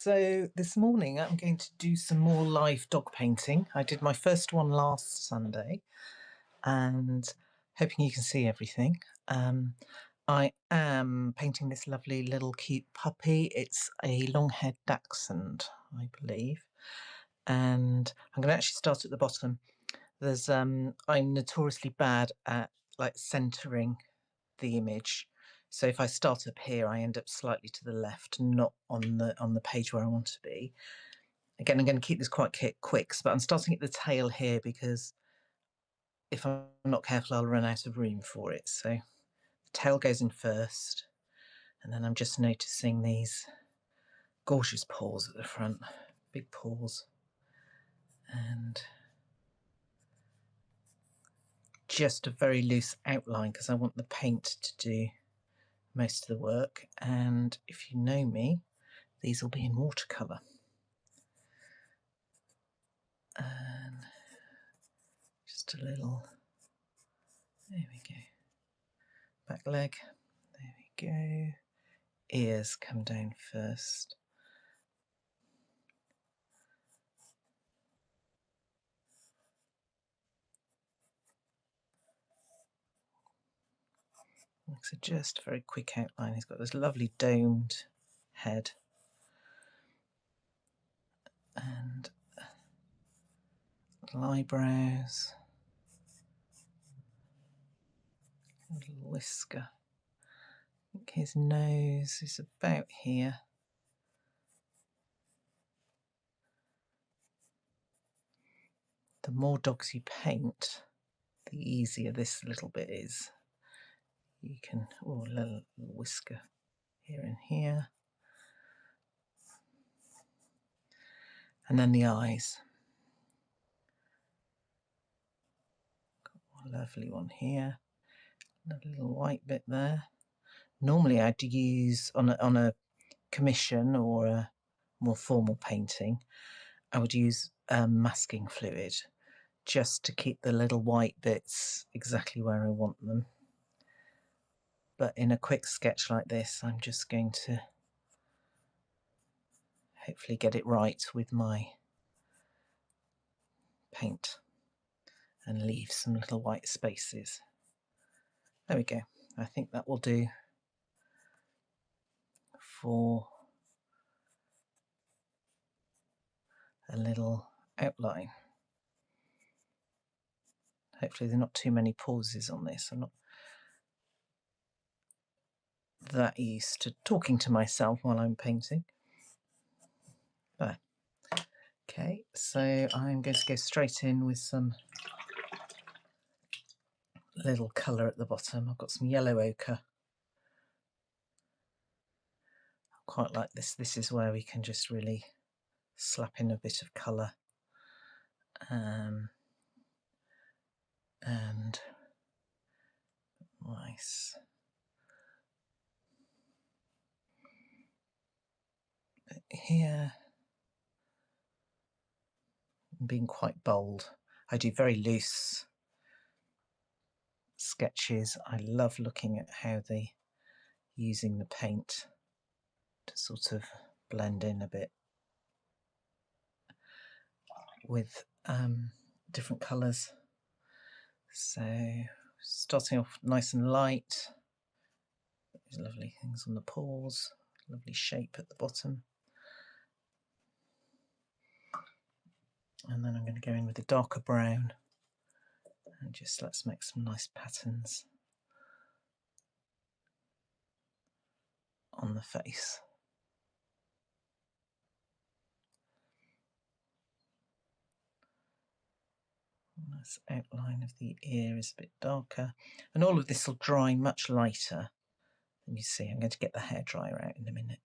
So this morning I'm going to do some more live dog painting. I did my first one last Sunday and hoping you can see everything. I am painting this lovely little cute puppy. It's a long-haired dachshund, I believe. And I'm going to actually start at the bottom. I'm notoriously bad at centering the image. So if I start up here, I end up slightly to the left, not on the page where I want to be. Again, I'm going to keep this quite quick, but I'm starting at the tail here because if I'm not careful, I'll run out of room for it. So the tail goes in first, and then I'm just noticing these gorgeous paws at the front, big paws, and just a very loose outline because I want the paint to do most of the work. And if you know me, these will be in watercolour. And just a little, there we go, back leg, there we go, ears come down first. So just a very quick outline. He's got this lovely domed head and little eyebrows, a little whisker. I think his nose is about here. The more dogs you paint, the easier this little bit is. You can, a little whisker here and here. And then the eyes. Got a lovely one here. Another little white bit there. Normally I'd use, on a commission or a more formal painting, I would use masking fluid just to keep the little white bits exactly where I want them. But in a quick sketch like this, I'm just going to hopefully get it right with my paint and leave some little white spaces. There we go. I think that will do for a little outline. Hopefully there are not too many pauses on this. I'm not that used to talking to myself while I'm painting. There. Okay, so I'm going to go straight in with some little colour at the bottom. I've got some yellow ochre. I quite like this. This is where we can just really slap in a bit of colour. And nice. But here, I'm being quite bold. I do very loose sketches. I love looking at how they're using the paint to sort of blend in a bit with different colours. So starting off nice and light. There's lovely things on the paws, lovely shape at the bottom. And then I'm going to go in with a darker brown and just let's make some nice patterns on the face. Nice outline of the ear is a bit darker, and all of this will dry much lighter than you see. I'm going to get the hairdryer out in a minute.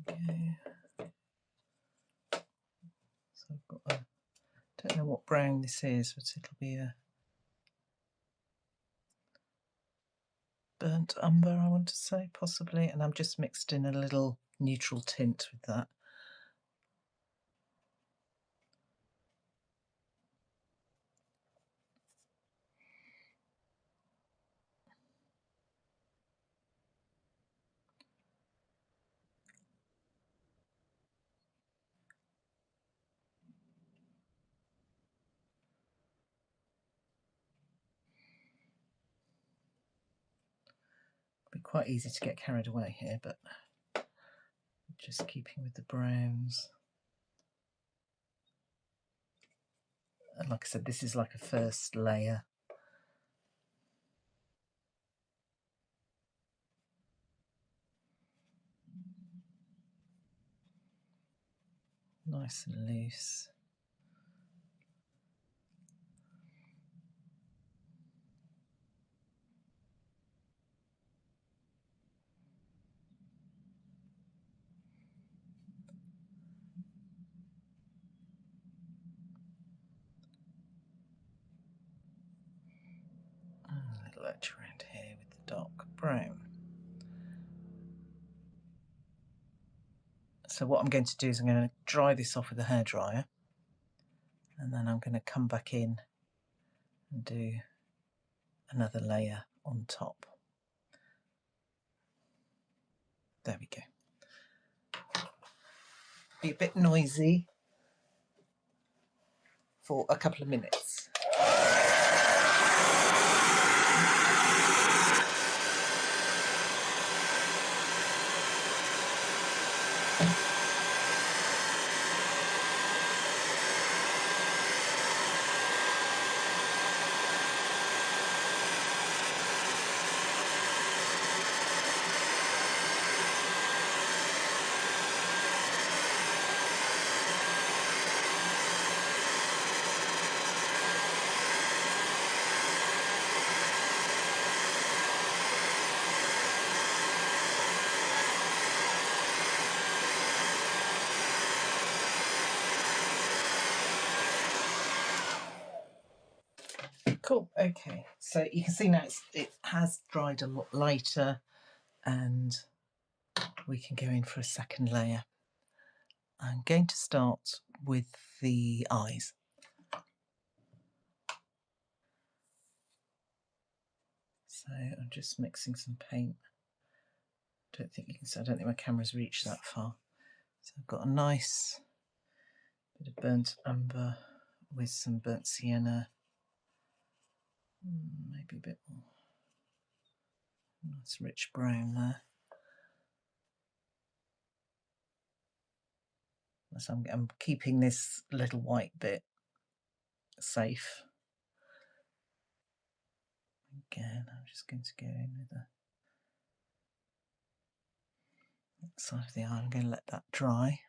Okay. So I've got Don't know what brown this is, but it'll be a burnt umber, I want to say, possibly. And I'm just mixed in a little neutral tint with that. It'll be quite easy to get carried away here, but just keeping with the browns. And like I said, this is like a first layer. Nice and loose. A little edge around here with the dark brown. So what I'm going to do is I'm going to dry this off with a hairdryer, and then I'm going to come back in and do another layer on top. There we go. Be a bit noisy for a couple of minutes. Cool, okay, so you can see now it has dried a lot lighter, and we can go in for a second layer. I'm going to start with the eyes. So I'm just mixing some paint. Don't think you can see, I don't think my camera's reached that far. So I've got a nice bit of burnt umber with some burnt sienna. Maybe a bit more. Nice rich brown there. So I'm keeping this little white bit safe. Again, I'm just going to go in with the side of the eye. I'm going to let that dry.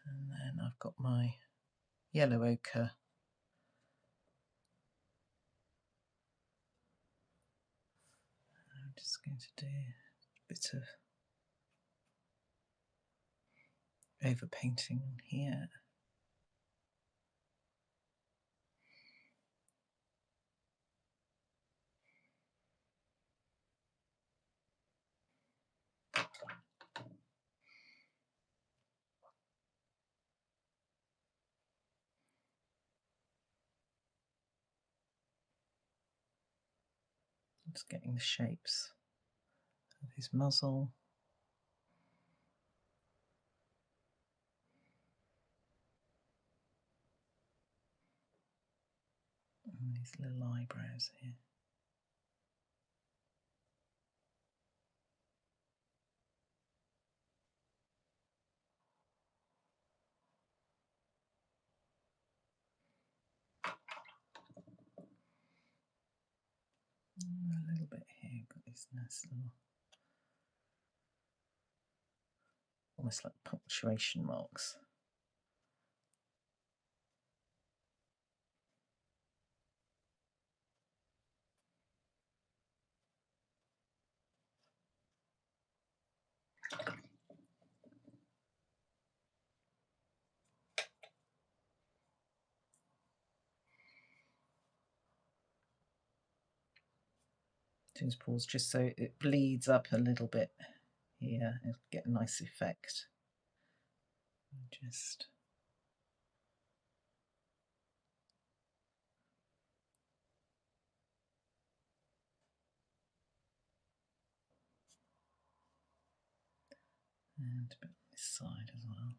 And then I've got my yellow ochre. I'm just going to do a bit of overpainting here. Just getting the shapes of his muzzle. And these little eyebrows here. A little bit here, got these nice little, almost like punctuation marks. Just pause just so it bleeds up a little bit here and get a nice effect. Just and a bit on this side as well.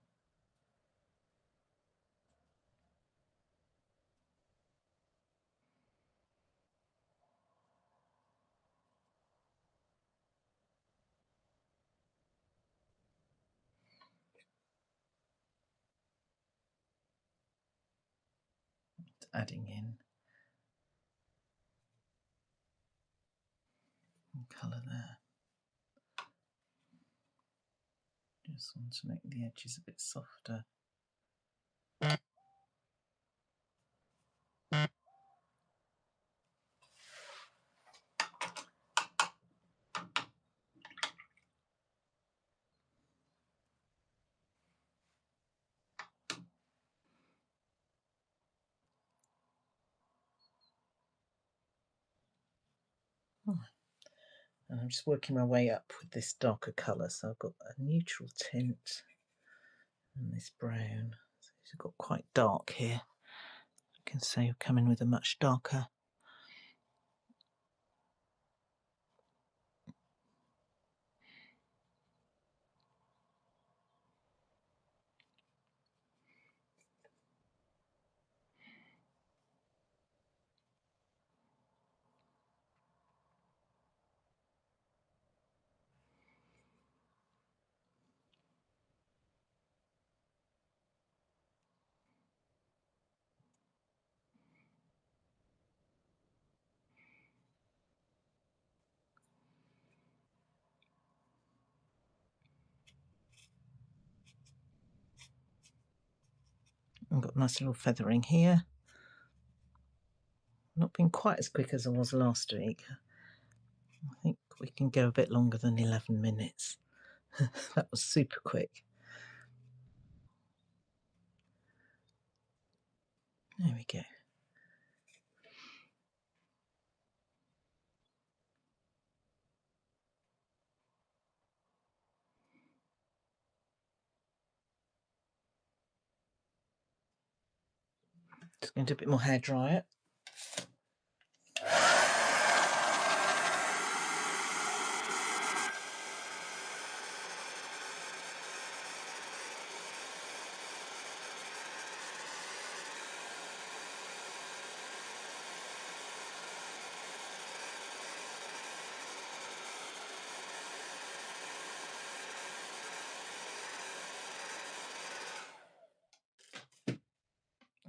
Adding in colour there. Just want to make the edges a bit softer. And I'm just working my way up with this darker colour. So I've got a neutral tint and this brown. So it's got quite dark here. I can say I've come in with a much darker. I've got a nice little feathering here. Not been quite as quick as I was last week. I think we can go a bit longer than 11 minutes. That was super quick. There we go. Just going to do a bit more hair dryer.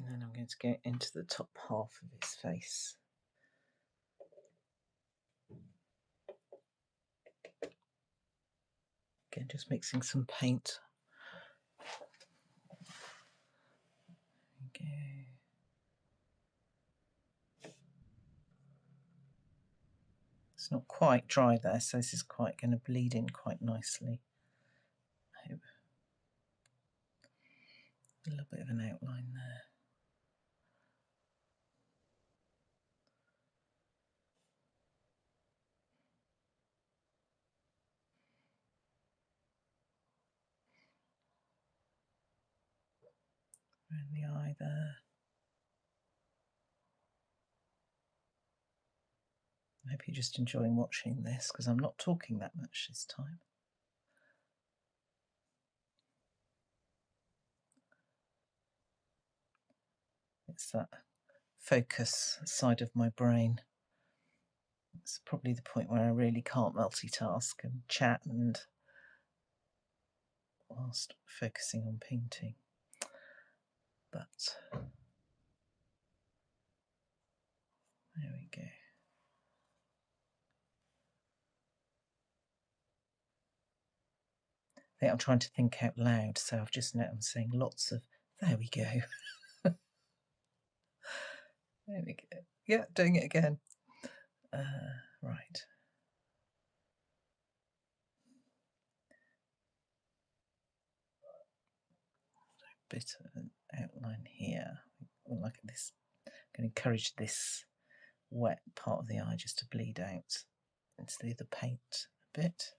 And then I'm going to go into the top half of his face. Again, just mixing some paint. Okay. It's not quite dry there, so this is quite going to bleed in quite nicely. I hope. A little bit of an outline there. Around the eye there. I hope you're just enjoying watching this because I'm not talking that much this time. It's that focus side of my brain. It's probably the point where I really can't multitask and chat and whilst focusing on painting. But there we go. I think I'm trying to think out loud, so I've just now I'm saying lots of there we go. There we go. Yeah, doing it again. Right. Bit of an outline here. Like this. I'm going to encourage this wet part of the eye just to bleed out. into the other paint a bit.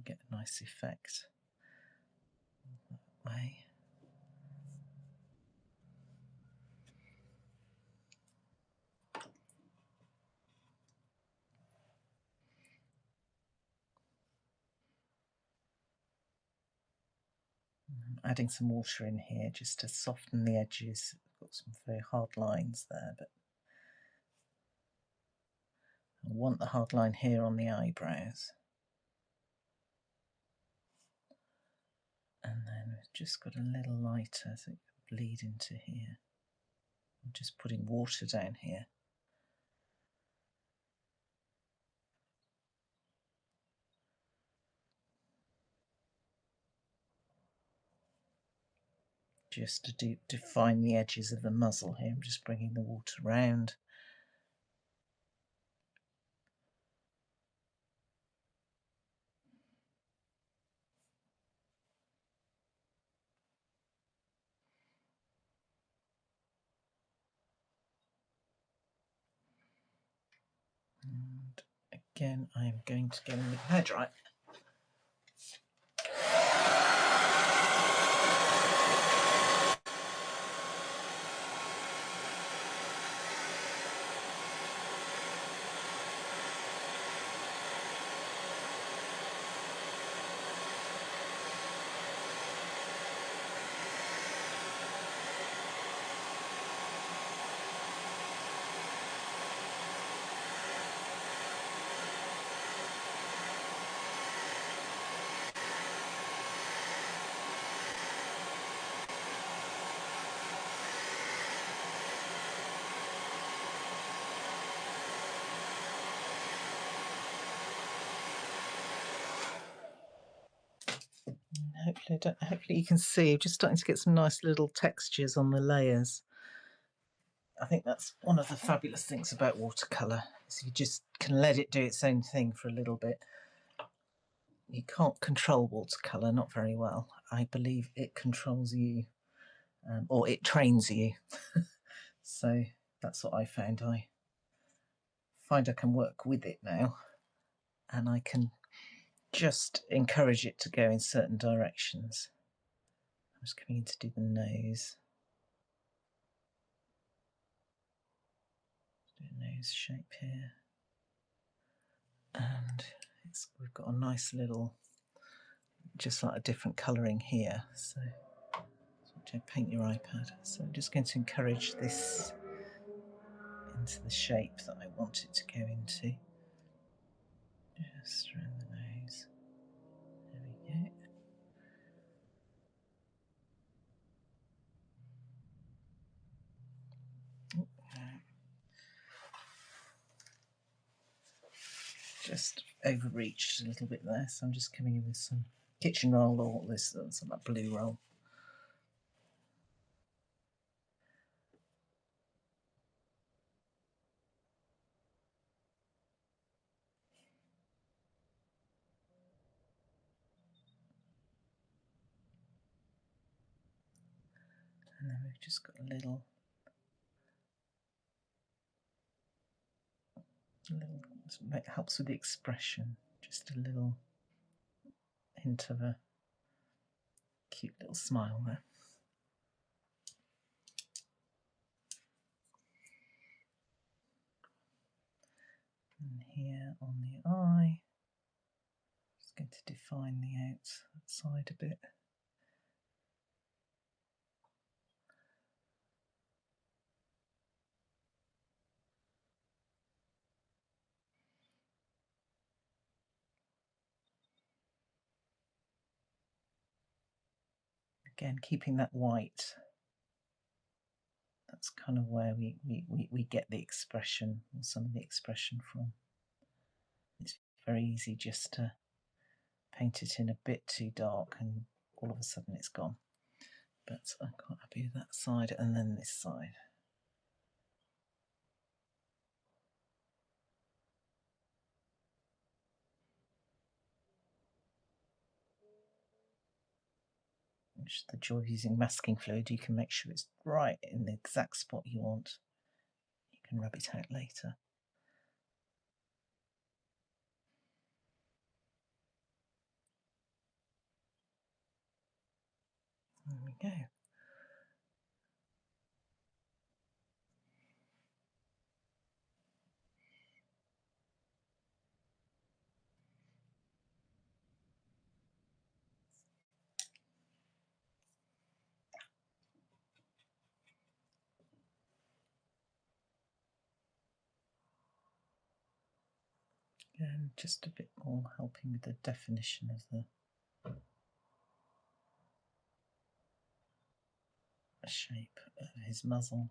Get a nice effect that way. Adding some water in here just to soften the edges. Got some very hard lines there, but I want the hard line here on the eyebrows. And then we've just got a little lighter so it can bleed into here. I'm just putting water down here. Just to define the edges of the muzzle here. I'm just bringing the water round. And again, I'm going to go in with hairdryer. Hopefully you can see, just starting to get some nice little textures on the layers. I think that's one of the fabulous things about watercolour, is you just can let it do its own thing for a little bit. You can't control watercolour, not very well. I believe it controls you, or it trains you. So that's what I found. I find I can work with it now, and I can just encourage it to go in certain directions. I'm just coming in to do the nose. Do a nose shape here. And we've got a nice little, just like a different colouring here. So don't paint your iPad. So I'm just going to encourage this into the shape that I want it to go into. Just around the nose. There we go. Just overreached a little bit there, so I'm just coming in with some kitchen roll or this some that blue roll. And then we've just got a little it helps with the expression, just a little hint of a cute little smile there. And here on the eye, just going to define the outside a bit. Again, keeping that white. That's kind of where we get the expression, or some of the expression from. It's very easy just to paint it in a bit too dark and all of a sudden it's gone. But I'm quite happy with that side, and then this side. Which is the joy of using masking fluid, you can make sure it's right in the exact spot you want. can rub it out later. There we go. And just a bit more, helping with the definition of the shape of his muzzle.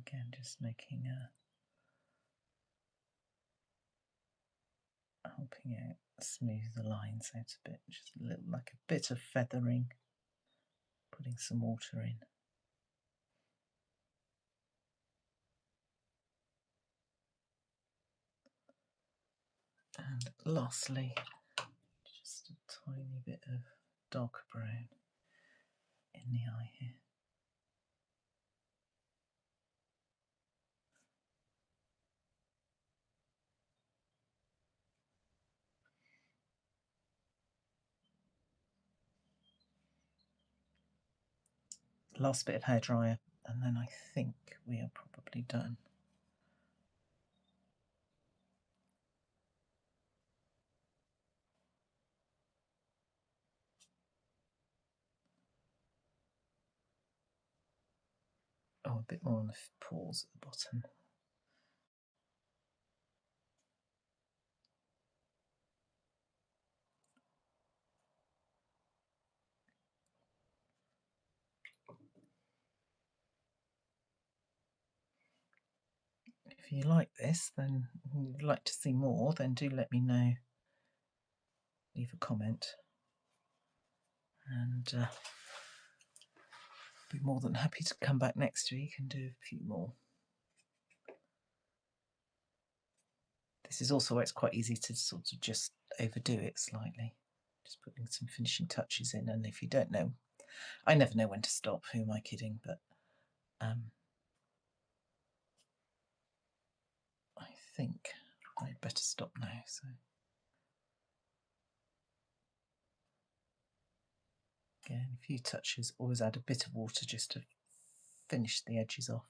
Again, just making helping out smooth the lines out a bit, just a little, like a bit of feathering, putting some water in. And lastly, just a tiny bit of dark brown in the eye here. Last bit of hairdryer, and then I think we are probably done. Oh, a bit more on the paws at the bottom. If you like this, then you'd like to see more, then do let me know. Leave a comment, and be more than happy to come back next week and do a few more. This is also where it's quite easy to sort of just overdo it slightly, just putting some finishing touches in. And if you don't know, I never know when to stop. Who am I kidding? But I think I'd better stop now. So again, a few touches. Always add a bit of water just to finish the edges off.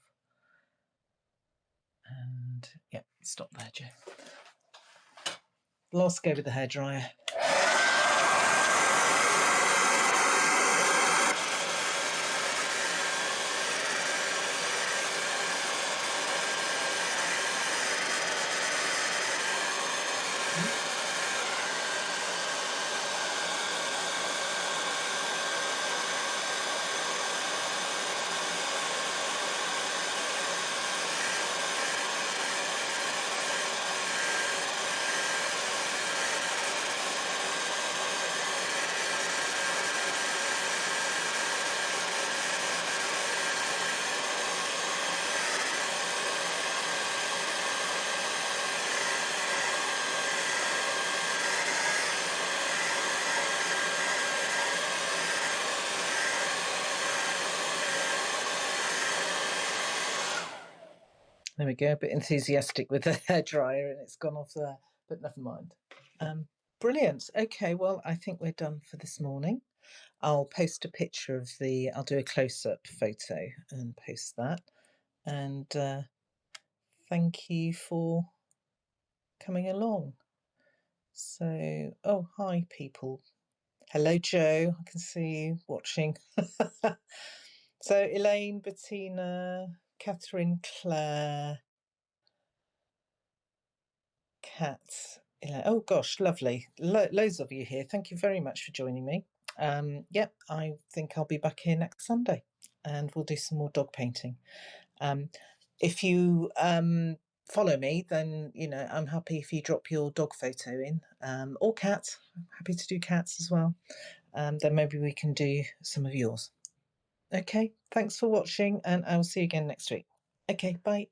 And yeah, stop there, Joe. Last go with the hairdryer. There we go, a bit enthusiastic with the hairdryer and it's gone off there, but never mind. Brilliant. Okay, well, I think we're done for this morning. I'll post a picture of I'll do a close-up photo and post that. And thank you for coming along. So, oh, hi, people. Hello, Joe. I can see you watching. So, Elaine, Bettina, Catherine, Claire, Kat. Oh gosh, lovely. Loads of you here. Thank you very much for joining me. Yep, I think I'll be back here next Sunday and we'll do some more dog painting. If you follow me, then, you know, I'm happy if you drop your dog photo in, or cat. I'm happy to do cats as well. Then maybe we can do some of yours. Okay, thanks for watching, and I will see you again next week. Okay, bye.